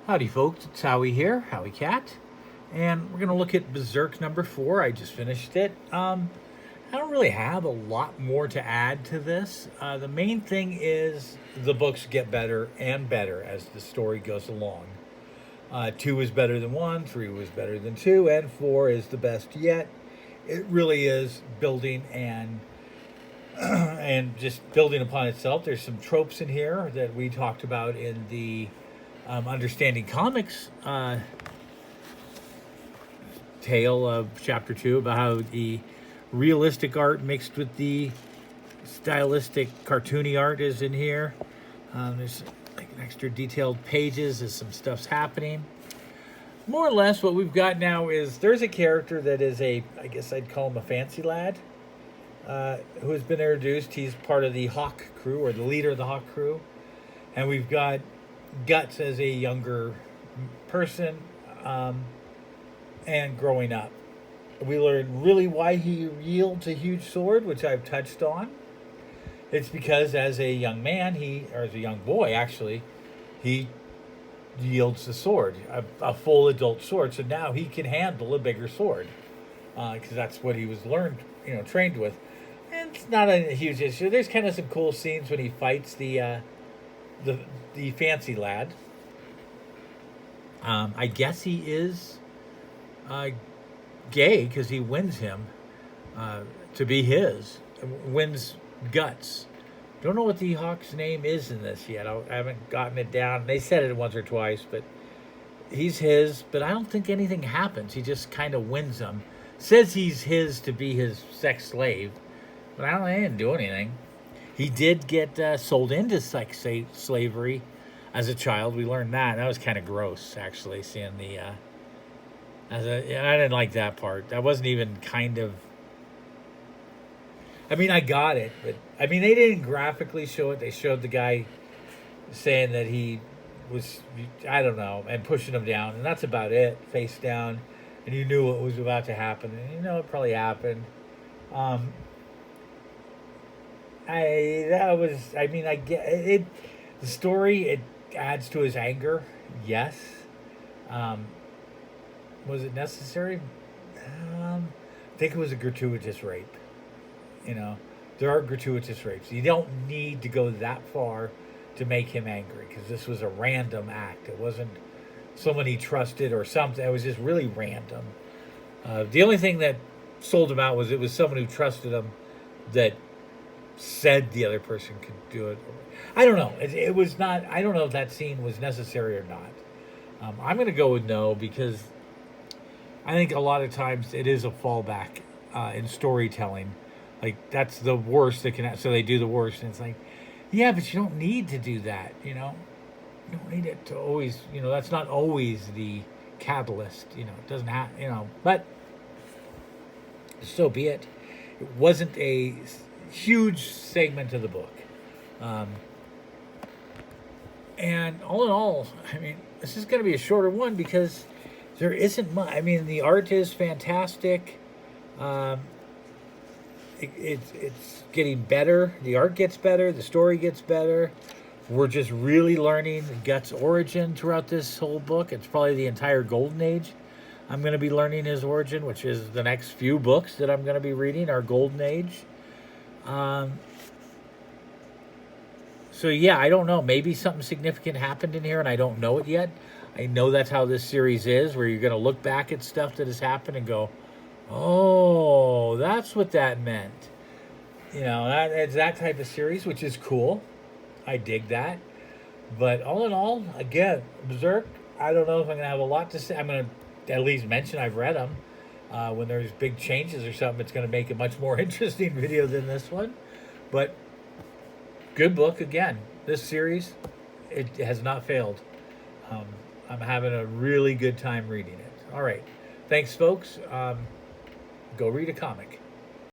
Howdy folks, it's Howie here, Howie Cat. And we're going to look at Berserk number 4. I just finished it. I don't really have a lot more to add to this. The main thing is the books get better and better as the story goes along. 2 is better than 1, 3 was better than 2, and 4 is the best yet. It really is building and just building upon itself. There's some tropes in here that we talked about in the Understanding Comics tale of chapter 2 about how the realistic art mixed with the stylistic cartoony art is in here. There's like an extra detailed pages as some stuff's happening. More or less what we've got now is there's a character that is I guess I'd call him a fancy lad, who has been introduced. He's part of the Hawk crew, or the leader of the Hawk crew. And we've got Guts as a younger person, and growing up. We learn really why he wields a huge sword, which I've touched on. It's because as a young man, or as a young boy actually, he wields the sword, a full adult sword. So now he can handle a bigger sword, because that's what he was trained with. And it's not a huge issue. There's kind of some cool scenes when he fights the fancy lad. I guess he is gay because he wins him to be his. Wins Guts. Don't know what the Hawk's name is in this yet. I haven't gotten it down. They said it once or twice, but he's his. But I don't think anything happens. He just kind of wins him. Says he's his to be his sex slave, but I didn't do anything. He did get sold into sex slavery as a child. We learned that. That was kind of gross, actually, seeing the... I didn't like that part. That wasn't even kind of... I mean, I got it, but... I mean, they didn't graphically show it. They showed the guy saying that he was, I don't know, and pushing him down. And that's about it, face down. And you knew what was about to happen. And you know it probably happened. I get it. The story, it adds to his anger. Yes. Was it necessary? I think it was a gratuitous rape. There are gratuitous rapes. You don't need to go that far to make him angry, because this was a random act. It wasn't someone he trusted or something. It was just really random. The only thing that sold him out was it was someone who trusted him that said the other person could do it. I don't know. It was not. I don't know if that scene was necessary or not. I'm going to go with no, because I think a lot of times it is a fallback in storytelling. Like, that's the worst that can happen. So they do the worst, and it's like, yeah, but you don't need to do that. You don't need it to always. That's not always the catalyst. It doesn't have. But so be it. It wasn't a huge segment of the book. And all in all, I mean, this is going to be a shorter one because there isn't much. I mean, the art is fantastic. It's getting better. The art gets better. The story gets better. We're just really learning Guts' origin throughout this whole book. It's probably the entire Golden Age. I'm going to be learning his origin, which is the next few books that I'm going to be reading are Golden Age. So yeah, I don't know. Maybe something significant happened in here and I don't know it yet. I know that's how this series is, where you're going to look back at stuff that has happened and go, oh, that's what that meant. It's that type of series, which is cool. I dig that. But all in all, again, Berserk, I don't know if I'm going to have a lot to say. I'm going to at least mention I've read them. When there's big changes or something, it's going to make a much more interesting video than this one. But good book again. This series, it has not failed. I'm having a really good time reading it. All right. Thanks, folks. Go read a comic.